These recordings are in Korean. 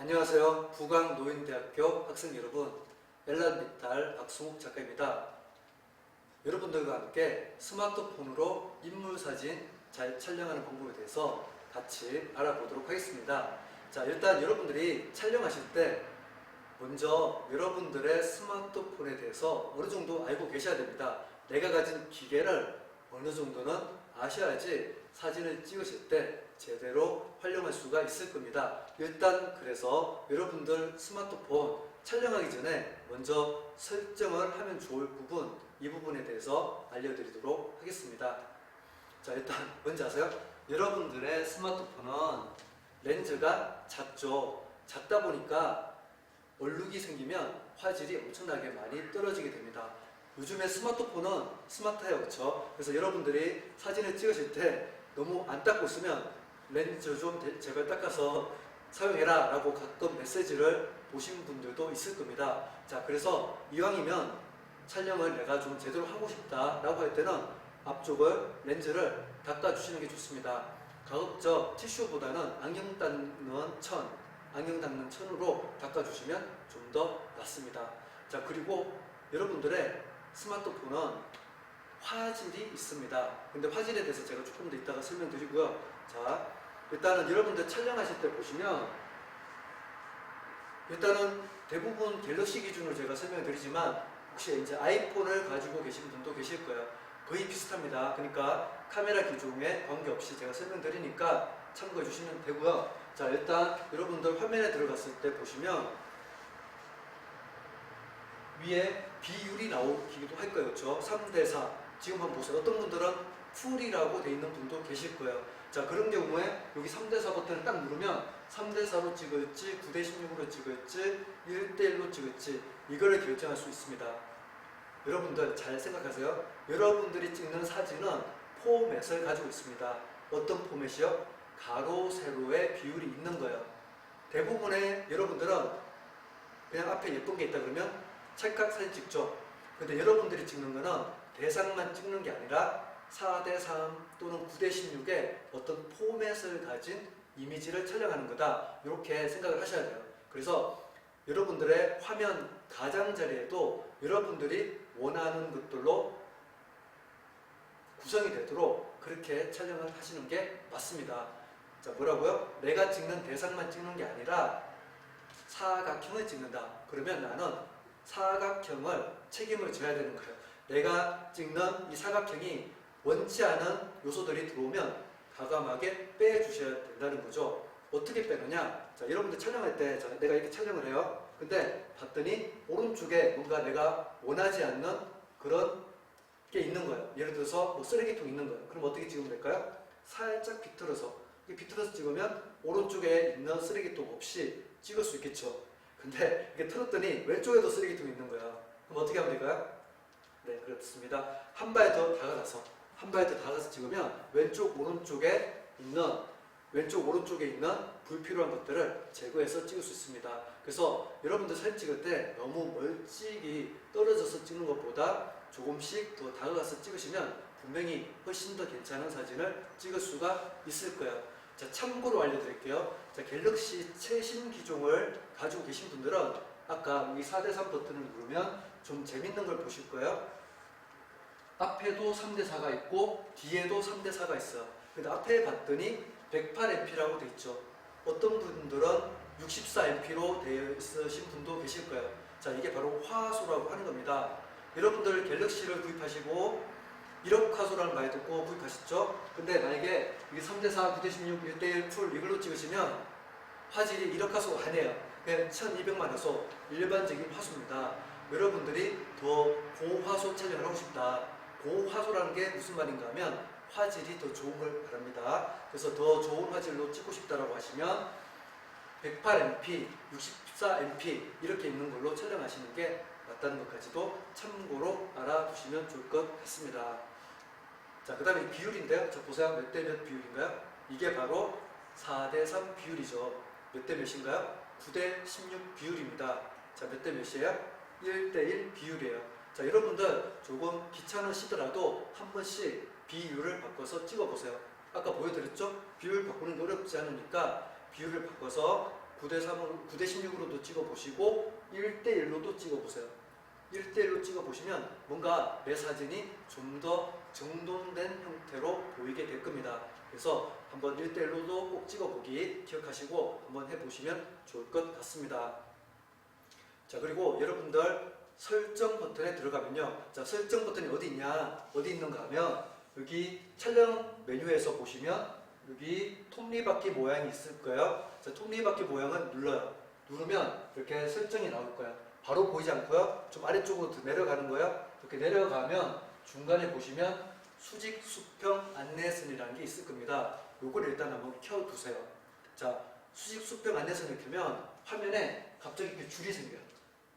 안녕하세요. 부광노인대학교 학생 여러분, 엘란비탈 박승욱 작가입니다. 여러분들과 함께 스마트폰으로 인물사진 잘 촬영하는 방법에 대해서 같이 알아보도록 하겠습니다. 자, 일단 여러분들이 촬영하실 때 먼저 여러분들의 스마트폰에 대해서 어느 정도 알고 계셔야 됩니다. 내가 가진 기계를 어느 정도는 아셔야지 사진을 찍으실 때 제대로 활용할 수가 있을 겁니다. 일단 그래서 여러분들 스마트폰 촬영하기 전에 먼저 설정을 하면 좋을 부분, 이 부분에 대해서 알려드리도록 하겠습니다. 자, 일단 뭔지 아세요? 여러분들의 스마트폰은 렌즈가 작죠. 작다 보니까 얼룩이 생기면 화질이 엄청나게 많이 떨어지게 됩니다. 요즘에 스마트폰은 스마트해요, 그렇죠? 그래서 여러분들이 사진을 찍으실 때 너무 안 닦고 있으면 렌즈 좀 제발 닦아서 사용해라 라고 가끔 메시지를 보신 분들도 있을 겁니다. 자, 그래서 이왕이면 촬영을 내가 좀 제대로 하고 싶다 라고 할 때는 앞쪽을 렌즈를 닦아주시는 게 좋습니다. 가급적 티슈보다는 안경 닦는 천으로 닦아주시면 좀 더 낫습니다. 자, 그리고 여러분들의 스마트폰은 화질이 있습니다. 근데 화질에 대해서 제가 조금 더 이따가 설명드리고요. 자, 일단은 여러분들 촬영하실 때 보시면 일단은 대부분 갤럭시 기준으로 제가 설명드리지만 혹시 이제 아이폰을 가지고 계신 분도 계실 거예요. 거의 비슷합니다. 그러니까 카메라 기종에 관계없이 제가 설명드리니까 참고해 주시면 되고요. 자, 일단 여러분들 화면에 들어갔을 때 보시면 위에 비율이 나오기도 할 거예요. 그렇죠? 3대4. 지금 한번 보세요. 어떤 분들은 풀이라고 되어 있는 분도 계실 거예요. 자, 그런 경우에 여기 3대4 버튼을 딱 누르면 3대4로 찍을지 9대16으로 찍을지 1대1로 찍을지 이거를 결정할 수 있습니다. 여러분들 잘 생각하세요. 여러분들이 찍는 사진은 포맷을 가지고 있습니다. 어떤 포맷이요? 가로, 세로의 비율이 있는 거예요. 대부분의 여러분들은 그냥 앞에 예쁜 게 있다 그러면 찰칵 사진 찍죠. 근데 여러분들이 찍는 거는 대상만 찍는 게 아니라 4대3 또는 9대16의 어떤 포맷을 가진 이미지를 촬영하는 거다. 이렇게 생각을 하셔야 돼요. 그래서 여러분들의 화면 가장자리에도 여러분들이 원하는 것들로 구성이 되도록 그렇게 촬영을 하시는 게 맞습니다. 자, 뭐라고요? 내가 찍는 대상만 찍는 게 아니라 사각형을 찍는다. 그러면 나는 사각형을 책임을 져야 되는 거예요. 내가 찍는 이 사각형이 원치 않은 요소들이 들어오면 과감하게 빼주셔야 된다는 거죠. 어떻게 빼느냐? 자, 여러분들 촬영할 때 내가 이렇게 촬영을 해요. 근데 봤더니 오른쪽에 뭔가 내가 원하지 않는 그런 게 있는 거예요. 예를 들어서 뭐 쓰레기통 있는 거예요. 그럼 어떻게 찍으면 될까요? 살짝 비틀어서 찍으면 오른쪽에 있는 쓰레기통 없이 찍을 수 있겠죠. 근데 이게 틀었더니 왼쪽에도 쓰레기통이 있는 거야. 그럼 어떻게 하면 될까요? 네, 그렇습니다. 한 발 더 다가가서 찍으면 왼쪽 오른쪽에 있는 불필요한 것들을 제거해서 찍을 수 있습니다. 그래서 여러분들 사진 찍을 때 너무 멀찍이 떨어져서 찍는 것보다 조금씩 더 다가가서 찍으시면 분명히 훨씬 더 괜찮은 사진을 찍을 수가 있을 거예요. 자, 참고로 알려드릴게요. 자, 갤럭시 최신 기종을 가지고 계신 분들은 아까 여기 4대3 버튼을 누르면 좀 재밌는 걸 보실 거예요. 앞에도 3대4가 있고 뒤에도 3대4가 있어요. 근데 앞에 봤더니 108MP라고 되어 있죠. 어떤 분들은 64MP로 되어 있으신 분도 계실 거예요. 자, 이게 바로 화소라고 하는 겁니다. 여러분들 갤럭시를 구입하시고 1억 화소라는 말 듣고 구입하셨죠? 근데 만약에 이게 3대4, 9대16, 1대1 풀 이걸로 찍으시면 화질이 1억 화소가 아니에요. 그냥 1200만 화소, 일반적인 화소입니다. 여러분들이 더 고화소 촬영을 하고 싶다. 고화소라는 게 무슨 말인가 하면 화질이 더 좋은 걸 바랍니다. 그래서 더 좋은 화질로 찍고 싶다라고 하시면 108MP, 64MP 이렇게 있는 걸로 촬영하시는 게 맞다는 것까지도 참고로 알아두시면 좋을 것 같습니다. 자, 그 다음에 비율인데요. 자, 보세요. 몇 대 몇 비율인가요? 이게 바로 4대3 비율이죠. 몇 대 몇인가요? 9대16 비율입니다. 자, 몇 대 몇이에요? 1대1 비율이에요. 자, 여러분들 조금 귀찮으시더라도 한 번씩 비율을 바꿔서 찍어보세요. 아까 보여드렸죠? 비율 바꾸는 게 어렵지 않으니까 비율을 바꿔서 9대3으로, 9대16으로도 찍어보시고 1대1로도 찍어보세요. 1대1로 찍어보시면 뭔가 내 사진이 좀 더 정돈된 형태로 보이게 될 겁니다. 그래서 한번 1대1로도 꼭 찍어보기 기억하시고 한번 해보시면 좋을 것 같습니다. 자, 그리고 여러분들 설정 버튼에 들어가면요. 자, 설정 버튼이 어디 있냐? 어디 있는가 하면 여기 촬영 메뉴에서 보시면 여기 톱니바퀴 모양이 있을 거예요. 자, 톱니바퀴 모양을 눌러요. 누르면 이렇게 설정이 나올 거예요. 바로 보이지 않고요. 좀 아래쪽으로 더 내려가는 거예요. 이렇게 내려가면 중간에 보시면 수직 수평 안내선이라는 게 있을 겁니다. 요걸 일단 한번 켜두세요. 자, 수직 수평 안내선을 켜면 화면에 갑자기 이렇게 줄이 생겨요.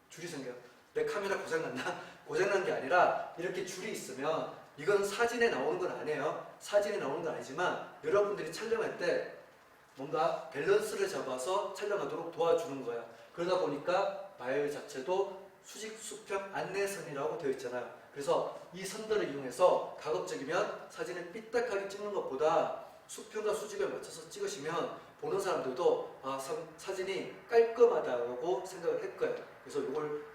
줄이 생겨요. 내 카메라 고장났나? 고장난 게 아니라 이렇게 줄이 있으면 이건 사진에 나오는 건 아니에요. 사진에 나오는 건 아니지만 여러분들이 촬영할 때 뭔가 밸런스를 잡아서 촬영하도록 도와주는 거야. 그러다 보니까 말 자체도 수직 수평 안내선이라고 되어 있잖아요. 그래서 이 선들을 이용해서 가급적이면 사진을 삐딱하게 찍는 것보다 수평과 수직을 맞춰서 찍으시면 보는 사람들도 사진이 깔끔하다고 생각을 할 거예요. 그래서 이걸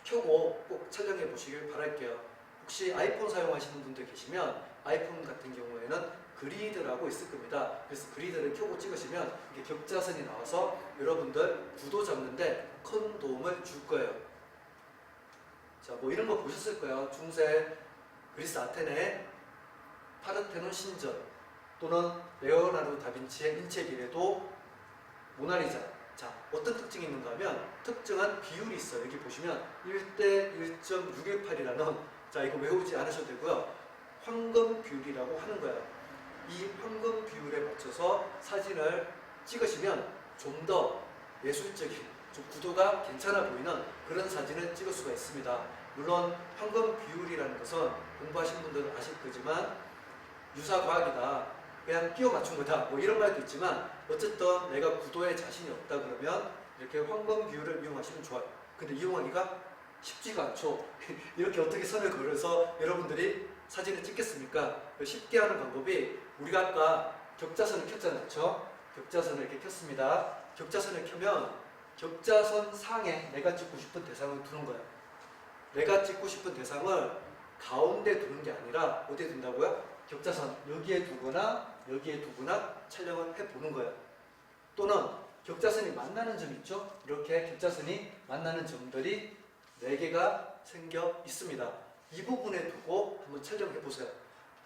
켜고 꼭 촬영해 보시길 바랄게요. 혹시 아이폰 사용하시는 분들 계시면 아이폰 같은 경우에는 그리드라고 있을 겁니다. 그래서 그리드를 켜고 찍으시면 이게 격자선이 나와서 여러분들 구도 잡는데 큰 도움을 줄 거예요. 자, 뭐 이런 거 보셨을 거예요. 중세 그리스 아테네 파르테논 신전 또는 레오나르도 다빈치의 인체비례도 모나리자. 자, 어떤 특징이 있는가 하면 특정한 비율이 있어요. 여기 보시면 1대 1.618이라는, 자, 이거 외우지 않으셔도 되고요. 황금 비율이라고 하는 거예요. 이 황금 비율에 맞춰서 사진을 찍으시면 좀 더 예술적인, 좀 구도가 괜찮아 보이는 그런 사진을 찍을 수가 있습니다. 물론 황금 비율이라는 것은 공부하신 분들은 아실 거지만 유사과학이다, 그냥 끼워 맞춘 거다, 뭐 이런 말도 있지만 어쨌든 내가 구도에 자신이 없다 그러면 이렇게 황금 비율을 이용하시면 좋아요. 근데 이용하기가 쉽지가 않죠. 이렇게 어떻게 선을 그려서 여러분들이 사진을 찍겠습니까? 쉽게 하는 방법이, 우리가 아까 격자선을 켰잖아요. 그렇죠? 격자선을 이렇게 켰습니다. 격자선을 켜면 격자선 상에 내가 찍고 싶은 대상을 두는 거예요. 내가 찍고 싶은 대상을 가운데 두는 게 아니라 어디에 둔다고요? 격자선 여기에 두거나 여기에 두거나 촬영을 해보는 거예요. 또는 격자선이 만나는 점 있죠? 이렇게 격자선이 만나는 점들이 4개가 생겨 있습니다. 이 부분에 두고 한번 촬영해 보세요.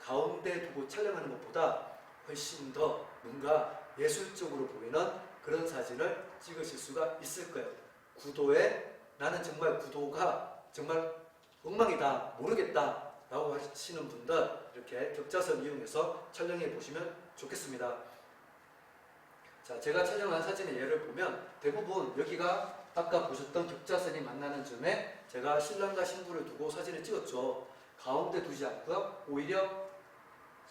가운데 두고 촬영하는 것보다 훨씬 더 뭔가 예술적으로 보이는 그런 사진을 찍으실 수가 있을 거예요. 구도에 나는 정말 구도가 정말 엉망이다, 모르겠다 라고 하시는 분들 이렇게 격자선 이용해서 촬영해 보시면 좋겠습니다. 자, 제가 촬영한 사진의 예를 보면 대부분 여기가 아까 보셨던 격자선이 만나는 점에 제가 신랑과 신부를 두고 사진을 찍었죠. 가운데 두지 않고요. 오히려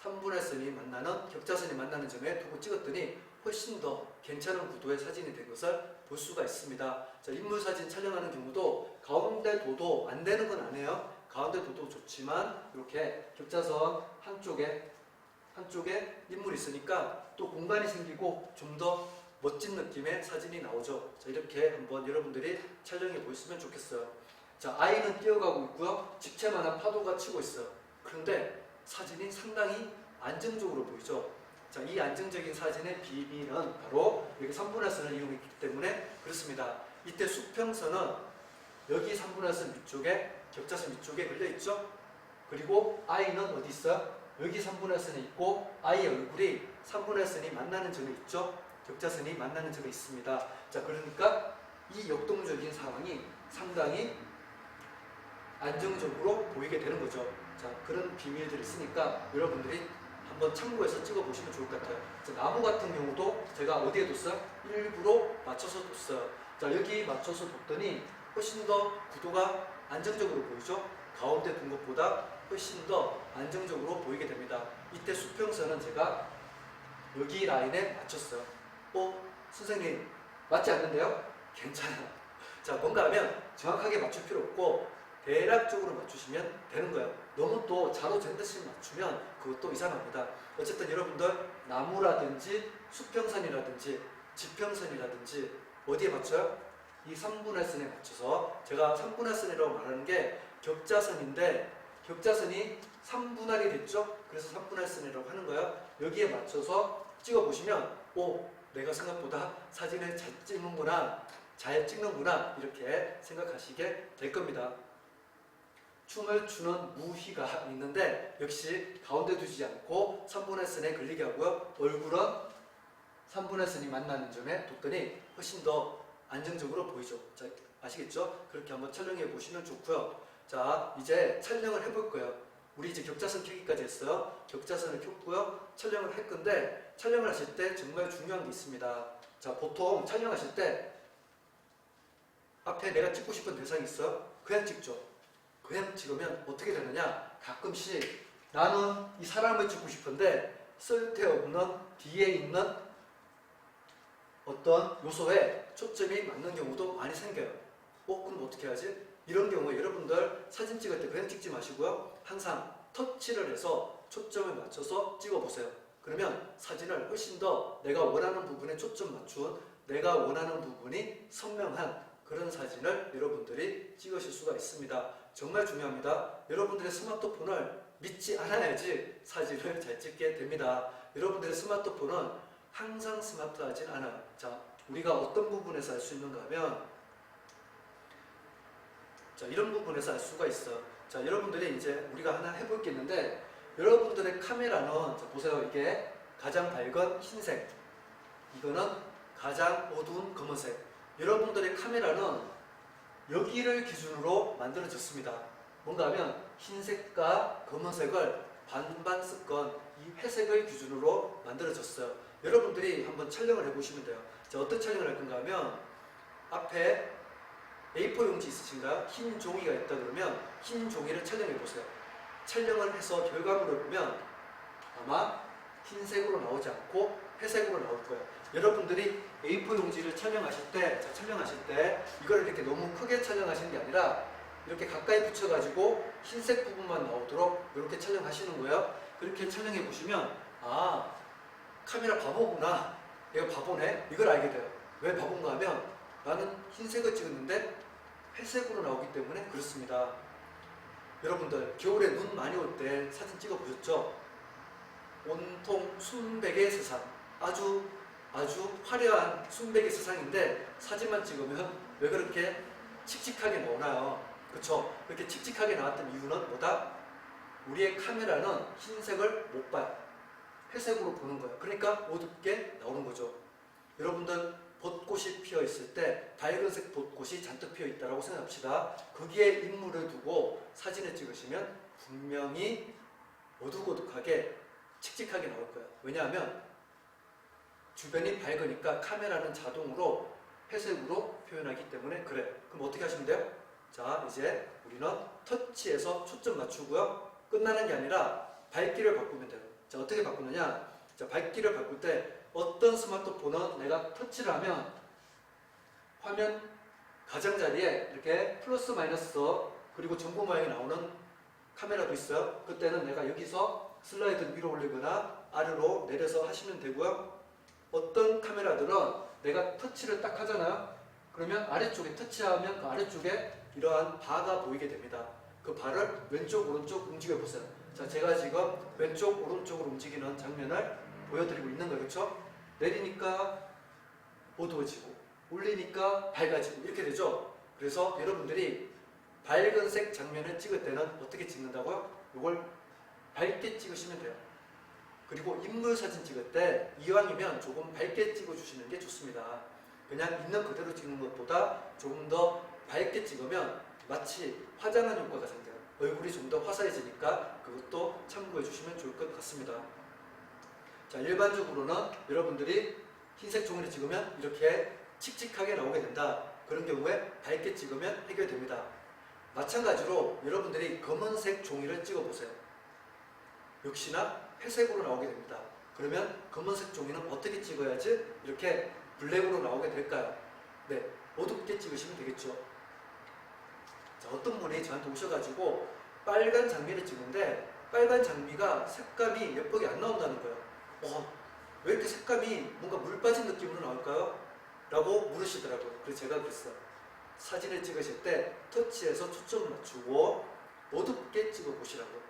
3분의 선이 만나는, 격자선이 만나는 점에 두고 찍었더니 훨씬 더 괜찮은 구도의 사진이 된 것을 볼 수가 있습니다. 자, 인물 사진 촬영하는 경우도 가운데 도도 안 되는 건 아니에요. 가운데 도도 좋지만 이렇게 격자선 한쪽에 인물이 있으니까 또 공간이 생기고 좀 더 멋진 느낌의 사진이 나오죠. 자, 이렇게 한번 여러분들이 촬영해 보시면 좋겠어요. 자, 아이는 뛰어가고 있고요. 집채만한 파도가 치고 있어요. 그런데 사진이 상당히 안정적으로 보이죠. 자, 이 안정적인 사진의 비밀은 바로 여기 3분의 선을 이용했기 때문에 그렇습니다. 이때 수평선은 여기 3분의 선 위쪽에, 격자선 위쪽에 걸려있죠. 그리고 아이는 어디 있어요? 여기 3분의 선이 있고 아이의 얼굴이 3분의 선이 만나는 점이 있죠. 격자선이 만나는 점이 있습니다. 자, 그러니까 이 역동적인 상황이 상당히 안정적으로 보이게 되는 거죠. 자, 그런 비밀들이 있으니까 여러분들이 한번 참고해서 찍어보시면 좋을 것 같아요. 자, 나무 같은 경우도 제가 어디에 뒀어요? 일부러 맞춰서 뒀어요. 자, 여기 맞춰서 뒀더니 훨씬 더 구도가 안정적으로 보이죠? 가운데 둔 것보다 훨씬 더 안정적으로 보이게 됩니다. 이때 수평선은 제가 여기 라인에 맞췄어요. 선생님 맞지 않는데요? 괜찮아요. 자, 뭔가 하면 정확하게 맞출 필요 없고 대략적으로 맞추시면 되는 거예요. 너무 또 자로 잰듯이 맞추면 그것도 이상합니다. 어쨌든 여러분들 나무라든지 수평선이라든지 지평선이라든지 어디에 맞춰요? 이 3분의 선에 맞춰서 제가 3분의 선이라고 말하는 게 격자선인데 격자선이 3분할이 됐죠? 그래서 3분할 선이라고 하는 거예요. 여기에 맞춰서 찍어보시면 오, 내가 생각보다 사진을 잘 찍는구나 이렇게 생각하시게 될 겁니다. 춤을 추는 무희가 있는데 역시 가운데 두지 않고 3분의 선에 걸리게 하고요. 얼굴은 3분의 선이 만나는 점에 뒀더니 훨씬 더 안정적으로 보이죠. 자, 아시겠죠? 그렇게 한번 촬영해 보시면 좋고요. 자, 이제 촬영을 해볼 거예요. 우리 이제 격자선 켜기까지 했어요. 격자선을 켰고요. 촬영을 할 건데 촬영을 하실 때 정말 중요한 게 있습니다. 자, 보통 촬영하실 때 앞에 내가 찍고 싶은 대상이 있어요? 그냥 찍죠. 그냥 찍으면 어떻게 되느냐? 가끔씩 나는 이 사람을 찍고 싶은데 쓸데없는 뒤에 있는 어떤 요소에 초점이 맞는 경우도 많이 생겨요. 그럼 어떻게 하지? 이런 경우에 여러분들 사진 찍을 때 그냥 찍지 마시고요. 항상 터치를 해서 초점을 맞춰서 찍어보세요. 그러면 사진을 훨씬 더 내가 원하는 부분에 초점 맞춘 내가 원하는 부분이 선명한 그런 사진을 여러분들이 찍으실 수가 있습니다. 정말 중요합니다. 여러분들의 스마트폰을 믿지 않아야지 사진을 잘 찍게 됩니다. 여러분들의 스마트폰은 항상 스마트하진 않아요. 자, 우리가 어떤 부분에서 알 수 있는가 하면 자, 이런 부분에서 알 수가 있어요. 자, 여러분들이 이제 우리가 하나 해볼 게 있는데 여러분들의 카메라는 자, 보세요. 이게 가장 밝은 흰색, 이거는 가장 어두운 검은색. 여러분들의 카메라는 여기를 기준으로 만들어졌습니다. 뭔가 하면 흰색과 검은색을 반반 섞은 이 회색을 기준으로 만들어졌어요. 여러분들이 한번 촬영을 해보시면 돼요. 자, 어떤 촬영을 할 건가 하면 앞에 A4 용지 있으신가요? 흰 종이가 있다 그러면 흰 종이를 촬영해 보세요. 촬영을 해서 결과물을 보면 아마 흰색으로 나오지 않고 회색으로 나올 거예요. 여러분들이 A4 용지를 촬영하실 때 이걸 이렇게 너무 크게 촬영하시는 게 아니라 이렇게 가까이 붙여가지고 흰색 부분만 나오도록 이렇게 촬영하시는 거예요. 그렇게 촬영해 보시면 아, 카메라 바보구나, 얘가 바보네, 이걸 알게 돼요. 왜 바본가 하면 나는 흰색을 찍었는데 회색으로 나오기 때문에 그렇습니다. 여러분들 겨울에 눈 많이 올 때 사진 찍어 보셨죠? 온통 순백의 세상, 아주 화려한 순백의 세상인데 사진만 찍으면 왜 그렇게 칙칙하게 나오나요? 그렇죠? 그렇게 칙칙하게 나왔던 이유는 뭐다? 우리의 카메라는 흰색을 못 봐요. 회색으로 보는 거예요. 그러니까 어둡게 나오는 거죠. 여러분들 벚꽃이 피어 있을 때 밝은색 벚꽃이 잔뜩 피어 있다고 생각합시다. 거기에 인물을 두고 사진을 찍으시면 분명히 어둑어둑하게 칙칙하게 나올 거예요. 왜냐하면 주변이 밝으니까 카메라는 자동으로 회색으로 표현하기 때문에 그래. 그럼 어떻게 하시면 돼요? 자, 이제 우리는 터치해서 초점 맞추고요. 끝나는 게 아니라 밝기를 바꾸면 돼요. 자, 어떻게 바꾸느냐? 자, 밝기를 바꿀 때 어떤 스마트폰은 내가 터치를 하면 화면 가장자리에 이렇게 플러스 마이너스 그리고 전구 모양이 나오는 카메라도 있어요. 그때는 내가 여기서 슬라이드 위로 올리거나 아래로 내려서 하시면 되고요. 어떤 카메라들은 내가 터치를 딱 하잖아요. 그러면 아래쪽에 터치하면 그 아래쪽에 이러한 바가 보이게 됩니다. 그 바를 왼쪽 오른쪽 움직여 보세요. 자, 제가 지금 왼쪽 오른쪽으로 움직이는 장면을 보여드리고 있는 거예요. 그렇죠? 내리니까 어두워지고 올리니까 밝아지고 이렇게 되죠. 그래서 여러분들이 밝은색 장면을 찍을 때는 어떻게 찍는다고요? 이걸 밝게 찍으시면 돼요. 그리고 인물 사진 찍을 때 이왕이면 조금 밝게 찍어주시는 게 좋습니다. 그냥 있는 그대로 찍는 것보다 조금 더 밝게 찍으면 마치 화장한 효과가 생겨요. 얼굴이 좀 더 화사해지니까 그것도 참고해 주시면 좋을 것 같습니다. 자, 일반적으로는 여러분들이 흰색 종이를 찍으면 이렇게 칙칙하게 나오게 된다. 그런 경우에 밝게 찍으면 해결됩니다. 마찬가지로 여러분들이 검은색 종이를 찍어보세요. 역시나 회색으로 나오게 됩니다. 그러면 검은색 종이는 어떻게 찍어야지 이렇게 블랙으로 나오게 될까요? 네, 어둡게 찍으시면 되겠죠. 자, 어떤 분이 저한테 오셔가지고 빨간 장미를 찍는데 빨간 장미가 색감이 예쁘게 안 나온다는 거예요. 왜 이렇게 색감이 뭔가 물 빠진 느낌으로 나올까요? 라고 물으시더라고요. 그래서 제가 그랬어요. 사진을 찍으실 때 터치해서 초점 맞추고 어둡게 찍어 보시라고.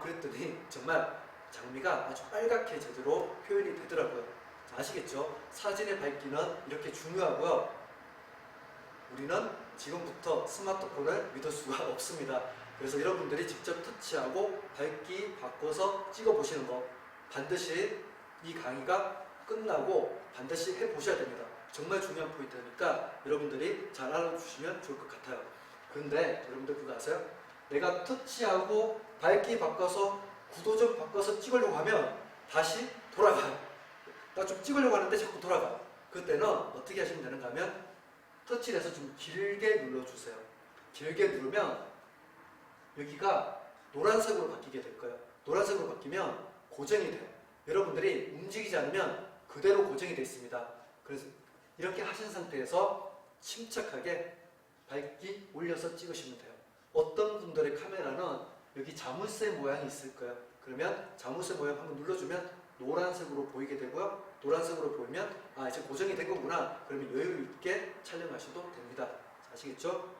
그랬더니 정말 장미가 아주 빨갛게 제대로 표현이 되더라고요. 아시겠죠? 사진의 밝기는 이렇게 중요하고요. 우리는 지금부터 스마트폰을 믿을 수가 없습니다. 그래서 여러분들이 직접 터치하고 밝기 바꿔서 찍어 보시는 거 반드시 이 강의가 끝나고 반드시 해보셔야 됩니다. 정말 중요한 포인트니까 여러분들이 잘 알아주시면 좋을 것 같아요. 그런데 여러분들 그거 아세요? 내가 터치하고 밝기 바꿔서 구도 좀 바꿔서 찍으려고 하면 다시 돌아가요. 나 좀 찍으려고 하는데 자꾸 돌아가. 그때는 어떻게 하시면 되는가 하면 터치를 해서 좀 길게 눌러주세요. 길게 누르면 여기가 노란색으로 바뀌게 될 거예요. 노란색으로 바뀌면 고정이 돼요. 여러분들이 움직이지 않으면 그대로 고정이 되어 있습니다. 그래서 이렇게 하신 상태에서 침착하게 밝기 올려서 찍으시면 돼요. 어떤 분들의 카메라는 여기 자물쇠 모양이 있을 거예요. 그러면 자물쇠 모양 한번 눌러주면 노란색으로 보이게 되고요. 노란색으로 보이면 이제 고정이 된 거구나. 그러면 여유 있게 촬영하셔도 됩니다. 아시겠죠?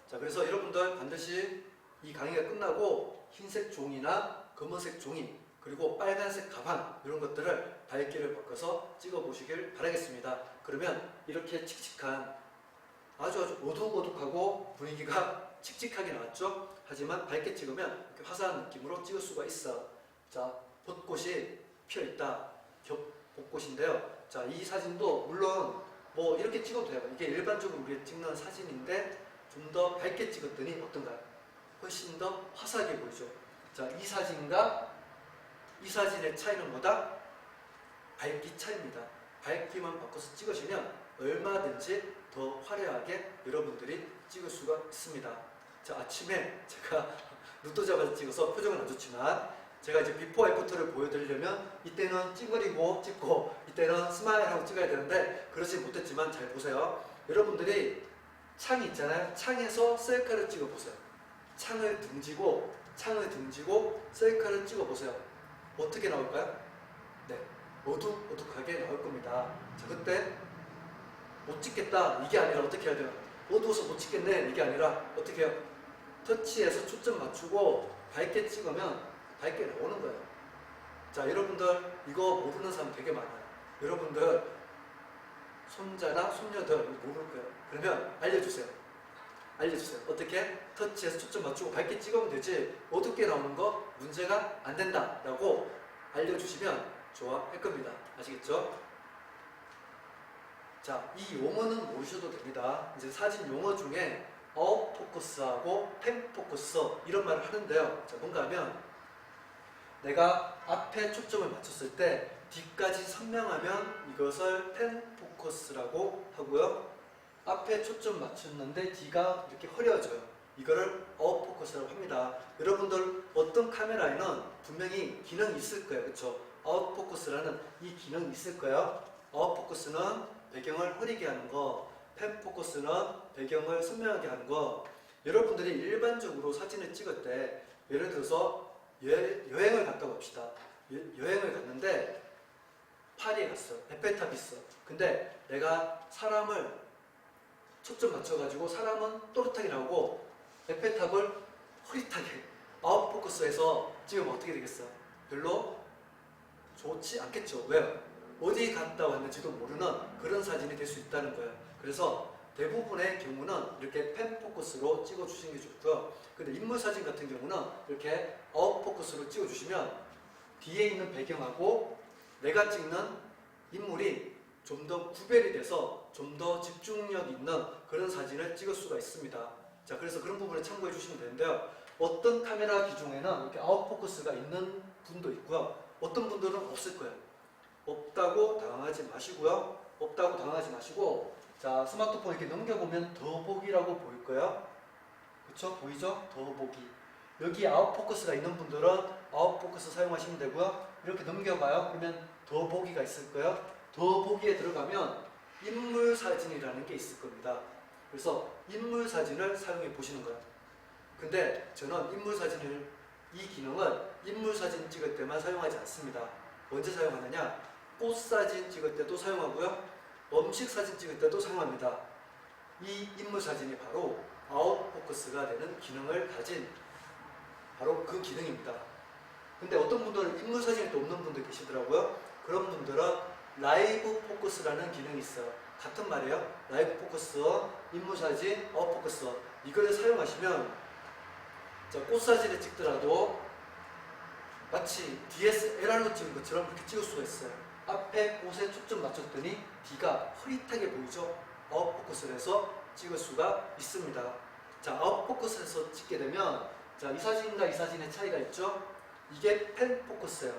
자, 그래서 여러분들 반드시 이 강의가 끝나고 흰색 종이나 검은색 종이 그리고 빨간색 가방 이런 것들을 밝기를 바꿔서 찍어 보시길 바라겠습니다. 그러면 이렇게 칙칙한 아주 어둑어둑하고 분위기가 칙칙하게 나왔죠? 하지만 밝게 찍으면 이렇게 화사한 느낌으로 찍을 수가 있어. 자, 벚꽃이 피어있다. 겹벚꽃인데요. 자, 이 사진도 물론 뭐 이렇게 찍어도 돼요. 이게 일반적으로 우리가 찍는 사진인데 좀 더 밝게 찍었더니 어떤가요? 훨씬 더 화사하게 보이죠. 자, 이 사진과 이 사진의 차이는 뭐다? 밝기 차이입니다. 밝기만 바꿔서 찍으시면 얼마든지 더 화려하게 여러분들이 찍을 수가 있습니다. 자, 아침에 제가 눈 뜨자마자 찍어서 표정은 안 좋지만 제가 이제 비포 애프터를 보여드리려면 이때는 찡그리고 찍고 이때는 스마일하고 찍어야 되는데 그러지 못했지만 잘 보세요. 여러분들이 창이 있잖아요. 창에서 셀카를 찍어보세요. 창을 등지고 셀카를 찍어보세요. 어떻게 나올까요? 네, 어둑어둑하게 나올 겁니다. 자, 그때 못 찍겠다 이게 아니라 어떻게 해야 돼요? 어두워서 못 찍겠네 이게 아니라 어떻게 해요? 터치해서 초점 맞추고 밝게 찍으면 밝게 나오는 거예요. 자, 여러분들 이거 모르는 사람 되게 많아요. 여러분들 손자나 손녀들 모를 거예요. 그러면 알려주세요. 어떻게? 터치해서 초점 맞추고 밝게 찍으면 되지 어둡게 나오는 거 문제가 안 된다 라고 알려주시면 좋아할 겁니다. 아시겠죠? 자, 이 용어는 모르셔도 됩니다. 이제 사진 용어 중에 아웃포커스하고 펜포커스 이런 말을 하는데요. 자, 뭔가 하면 내가 앞에 초점을 맞췄을 때 뒤까지 선명하면 이것을 펜포커스라고 하고요. 앞에 초점 맞췄는데 뒤가 이렇게 흐려져요. 이거를 아웃포커스라고 합니다. 여러분들 어떤 카메라에는 분명히 기능이 있을 거예요. 그렇죠? 아웃포커스라는 이 기능이 있을 거예요. 아웃포커스는 배경을 흐리게 하는 거, 펜포커스는 배경을 선명하게 하는 거. 여러분들이 일반적으로 사진을 찍을 때 예를 들어서 여행을 갔다 봅시다. 여행을 갔는데 파리에 갔어. 에펠탑 있어. 근데 내가 사람을 초점 맞춰가지고 사람은 또렷하게 나오고 에펠탑을 흐릿하게 아웃포커스해서 찍으면 어떻게 되겠어? 별로 좋지 않겠죠. 왜요? 어디 갔다 왔는지도 모르는 그런 사진이 될 수 있다는 거예요. 그래서 대부분의 경우는 이렇게 펜포커스로 찍어주시는 게 좋고요. 근데 인물 사진 같은 경우는 이렇게 아웃포커스로 찍어주시면 뒤에 있는 배경하고 내가 찍는 인물이 좀 더 구별이 돼서 좀 더 집중력 있는 그런 사진을 찍을 수가 있습니다. 자, 그래서 그런 부분을 참고해 주시면 되는데요. 어떤 카메라 기종에는 이렇게 아웃포커스가 있는 분도 있고요. 어떤 분들은 없을 거예요. 없다고 당황하지 마시고요. 없다고 당황하지 마시고, 자, 스마트폰 이렇게 넘겨보면 더보기라고 보일 거예요. 그쵸? 보이죠? 더보기. 여기 아웃포커스가 있는 분들은 아웃포커스 사용하시면 되고요. 이렇게 넘겨봐요. 그러면 더보기가 있을 거예요. 더보기에 들어가면 인물 사진이라는 게 있을 겁니다. 그래서 인물 사진을 사용해 보시는 거예요. 근데 저는 인물 사진을, 이 기능을 인물 사진 찍을 때만 사용하지 않습니다. 언제 사용하느냐? 꽃 사진 찍을 때도 사용하고요. 음식 사진 찍을 때도 사용합니다. 이 인물 사진이 바로 아웃포커스가 되는 기능을 가진 바로 그 기능입니다. 근데 어떤 분들은 인물 사진이 또 없는 분들 계시더라고요. 그런 분들은 라이브 포커스라는 기능이 있어요. 같은 말이에요. 라이브 포커스, 인물 사진, 아웃포커스 이걸 사용하시면 꽃 사진을 찍더라도 마치 DSLR로 찍은 것처럼 그렇게 찍을 수가 있어요. 앞에 꽃에 초점 맞췄더니 뒤가 흐릿하게 보이죠? 아웃포커스를 해서 찍을 수가 있습니다. 자, 아웃포커스에서 찍게 되면 자, 이 사진과 이 사진의 차이가 있죠? 이게 펜 포커스예요.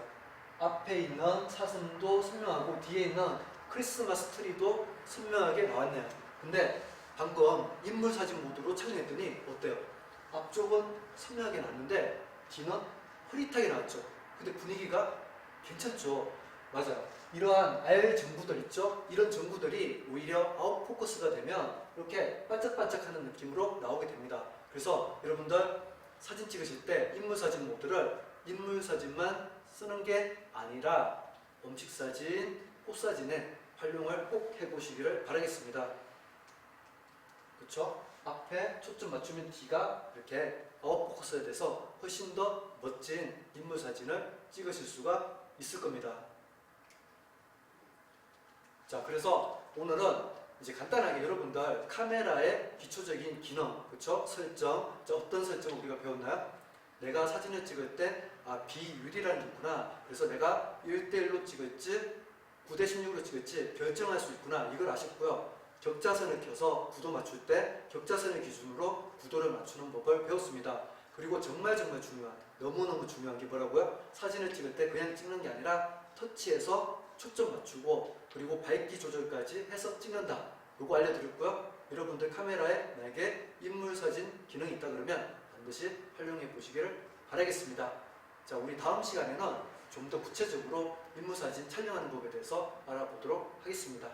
앞에 있는 사슴도 선명하고 뒤에 있는 크리스마스 트리도 선명하게 나왔네요. 근데 방금 인물 사진 모드로 촬영했더니 어때요? 앞쪽은 선명하게 나왔는데 뒤는 흐릿하게 나왔죠. 근데 분위기가 괜찮죠. 맞아요. 이러한 R 전구들 있죠. 이런 전구들이 오히려 아웃포커스가 되면 이렇게 반짝반짝하는 느낌으로 나오게 됩니다. 그래서 여러분들 사진 찍으실 때 인물 사진 모드를 인물 사진만 쓰는 게 아니라 음식 사진, 꽃 사진에 활용을 꼭 해보시기를 바라겠습니다. 그렇죠? 앞에 초점 맞추면 뒤가 이렇게 아웃포커스에 돼서 훨씬 더 멋진 인물 사진을 찍으실 수가 있을 겁니다. 자, 그래서 오늘은 이제 간단하게 여러분들 카메라의 기초적인 기능, 그렇죠? 설정, 자, 어떤 설정 우리가 배웠나요? 내가 사진을 찍을 때 비율이라는 게 있구나. 그래서 내가 1대1로 찍을지 9대16으로 찍을지 결정할 수 있구나. 이걸 아셨고요. 격자선을 켜서 구도 맞출 때 격자선을 기준으로 구도를 맞추는 법을 배웠습니다. 그리고 정말 중요한, 너무너무 중요한 게 뭐라고요? 사진을 찍을 때 그냥 찍는 게 아니라 터치해서 초점 맞추고 그리고 밝기 조절까지 해서 찍는다. 이거 알려드렸고요. 여러분들 카메라에 만약에 인물 사진 기능이 있다 그러면 반드시 활용해 보시기를 바라겠습니다. 자, 우리 다음 시간에는 좀 더 구체적으로 인물 사진 촬영하는 법에 대해서 알아보도록 하겠습니다.